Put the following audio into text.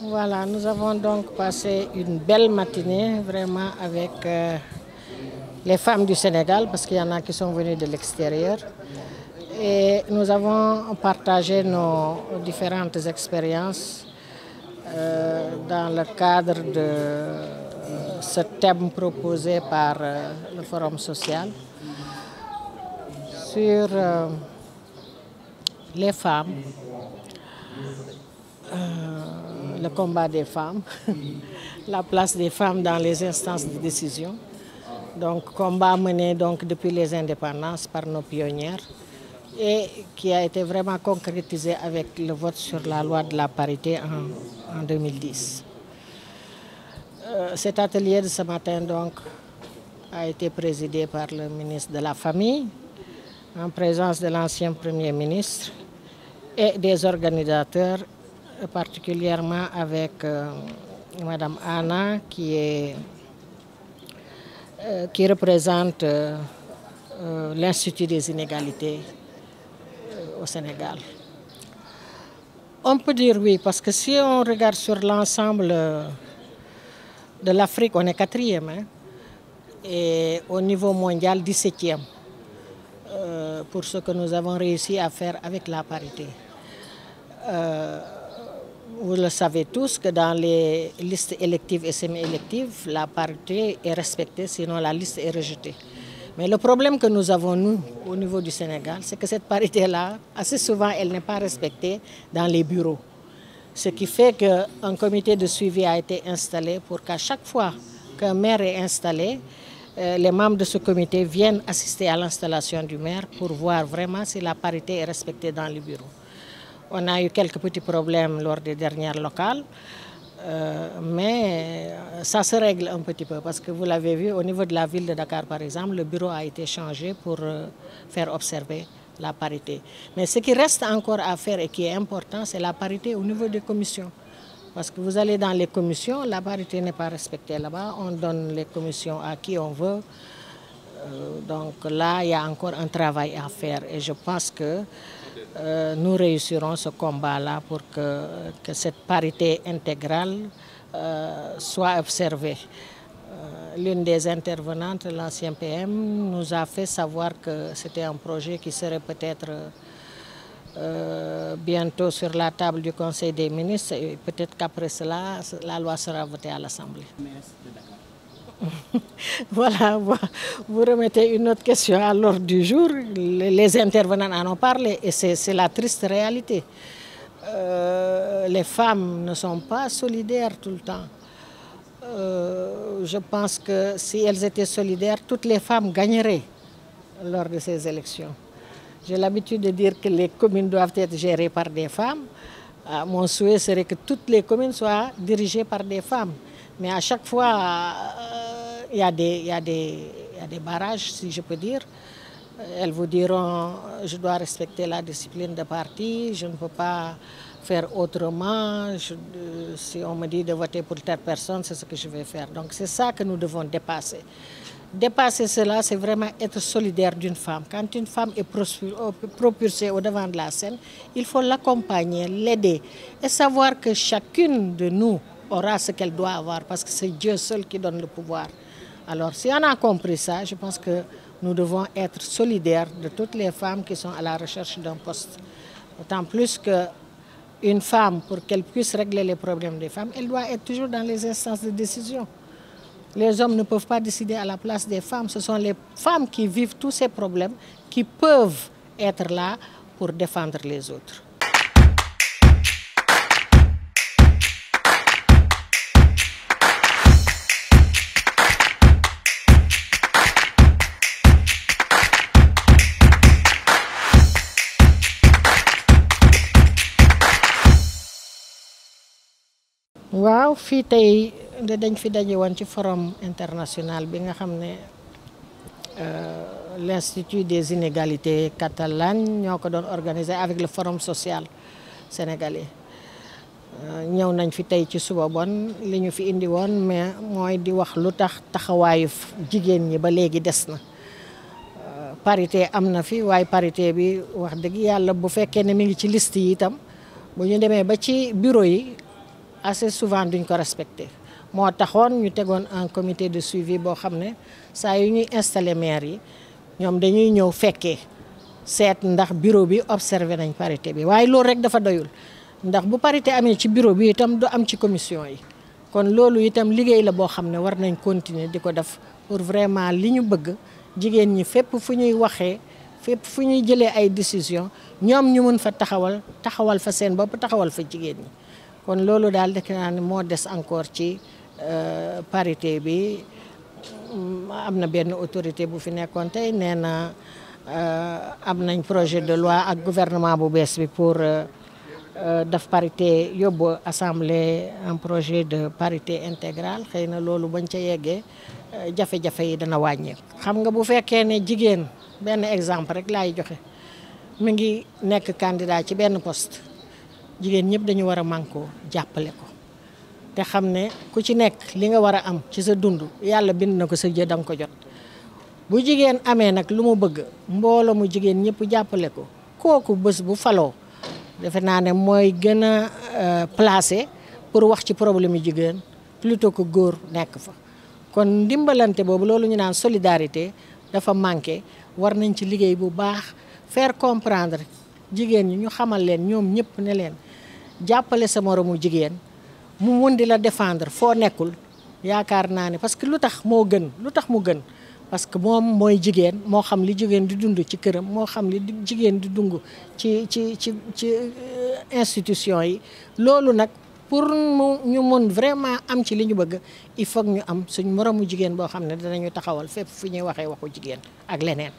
Voilà, nous avons donc passé une belle matinée vraiment avec les femmes du Sénégal parce qu'il y en a qui sont venues de l'extérieur. Et nous avons partagé nos différentes expériences dans le cadre de ce thème proposé par le Forum social sur les femmes, le combat des femmes, la place des femmes dans les instances de décision. Donc, combat mené donc depuis les indépendances par nos pionnières et qui a été vraiment concrétisé avec le vote sur la loi de la parité en 2010. Cet atelier de ce matin donc a été présidé par le ministre de la Famille, en présence de l'ancien Premier ministre et des organisateurs, particulièrement avec Madame Anna qui représente l'Institut des inégalités au Sénégal. On peut dire oui, parce que si on regarde sur l'ensemble de l'Afrique, on est 4e, hein, et au niveau mondial, 17e, pour ce que nous avons réussi à faire avec la parité. Vous le savez tous que dans les listes électives et semi-électives, la parité est respectée, sinon la liste est rejetée. Mais le problème que nous avons, nous, au niveau du Sénégal, c'est que cette parité-là, assez souvent, elle n'est pas respectée dans les bureaux. Ce qui fait qu'un comité de suivi a été installé pour qu'à chaque fois qu'un maire est installé, les membres de ce comité viennent assister à l'installation du maire pour voir vraiment si la parité est respectée dans les bureaux. On a eu quelques petits problèmes lors des dernières locales, mais ça se règle un petit peu parce que vous l'avez vu, au niveau de la ville de Dakar par exemple, le bureau a été changé pour faire observer la parité. Mais ce qui reste encore à faire et qui est important, c'est la parité au niveau des commissions. Parce que vous allez dans les commissions, la parité n'est pas respectée là-bas, on donne les commissions à qui on veut. Donc là, il y a encore un travail à faire et je pense que nous réussirons ce combat-là pour que cette parité intégrale soit observée. L'une des intervenantes, l'ancien PM, nous a fait savoir que c'était un projet qui serait peut-être bientôt sur la table du Conseil des ministres et peut-être qu'après cela, la loi sera votée à l'Assemblée. Voilà, vous remettez une autre question à l'ordre du jour. Les intervenants en ont parlé et c'est la triste réalité. Les femmes ne sont pas solidaires tout le temps. Je pense que si elles étaient solidaires, toutes les femmes gagneraient lors de ces élections. J'ai l'habitude de dire que les communes doivent être gérées par des femmes. Mon souhait serait que toutes les communes soient dirigées par des femmes. Mais à chaque fois, il y a des barrages, si je peux dire. Elles vous diront, je dois respecter la discipline de parti, je ne peux pas faire autrement. Si on me dit de voter pour telle personne, c'est ce que je vais faire. Donc c'est ça que nous devons dépasser. Dépasser cela, c'est vraiment être solidaire d'une femme. Quand une femme est propulsée au devant de la scène, il faut l'accompagner, l'aider et savoir que chacune de nous aura ce qu'elle doit avoir parce que c'est Dieu seul qui donne le pouvoir. Alors si on a compris ça, je pense que nous devons être solidaires de toutes les femmes qui sont à la recherche d'un poste. D'autant plus qu'une femme, pour qu'elle puisse régler les problèmes des femmes, elle doit être toujours dans les instances de décision. Les hommes ne peuvent pas décider à la place des femmes. Ce sont les femmes qui vivent tous ces problèmes qui peuvent être là pour défendre les autres. Waaw fii tey dañ fi daje woon ci forum international bi nga xam ne l'Institut des inégalités catalanes ñoo ko doon organisé avec le forum social sénégalais. ñëw nañ fi tey ci suba bon li ñu fi indi woon mais mooy di wax lu tax taxawaayu jigéen ñi ba léegi des na. Parité am na fi waaye parité bi wax dëgg yàlla bu fekkee ne mi ngi ci liste yi itam bu ñu demee ba ci bureau yi assez souvent duñ ko respecter moo taxoon ñu tegoon un comité de suivi boo xam ne saa yu ñuy installer maire yi ñoom dañuy ñëw fekkee seet ndax bureau bi observé nañ parité bi waaye loolu rek dafa doyul ndax bu parité amee ci bureau bi itam du am ci commission yi kon loolu itam liggéey la boo xam ne war nañ continuer di ko def pour vraiment li ñu bëgg jigéen ñi fépp fu ñuy waxee fépp fu ñuy jëlee ay décision ñoom ñu mën fa taxawal fa seen bopp taxawal fa jigéen ñi kon loolu daal dekk naa ne moo des encore ci parité bi am na benn autorité bu fi nekkoon tey nee na am nañ projet de loi ak gouvernement bu bees bi pour def parité yóbbu assemblée un projet de parité intégrale xëy na loolu bañ ca yeggee jafe-jafe yi dana wàññeeku. xam nga bu fekkee ne jigéen benn exemple rek laay joxe mi ngi nekk candidat ci benn poste jigéen ñëpp dañu war a mànkoo jàppale ko te xam ne ku ci nekk li nga war a am ci sa dund yàlla bind na ko sa jë da nga ko jot bu jigéen amee nag lu mu bëgg mbooloo mu jigéen ñëpp jàppale ko kooku bés bu faloo defe naa ne mooy gën a placé pour wax ci problème yu jigéen plutôt que góor nekk fa kon ndimbalante boobu loolu ñu naan solidarité dafa manqué war nañ ci liggéey bu baax faire comprendre jigéen ñi ñu xamal leen ñoom ñëpp ne leen jàppale sa moromu jigéen mu mun di la défendre foo nekkul yaakaar naa ne parce que lu tax mu gën parce que moom mooy jigéen moo xam li jigéen di dund ci këram moo xam li jigéen di dund ci institution yi loolu nag pour ñu mun vraiment am ci li ñu bëgg il faut ñu am suñ moromu jigéen boo xam ne danañu taxawal fépp fu ñuy waxee waxu jigéen ak leneen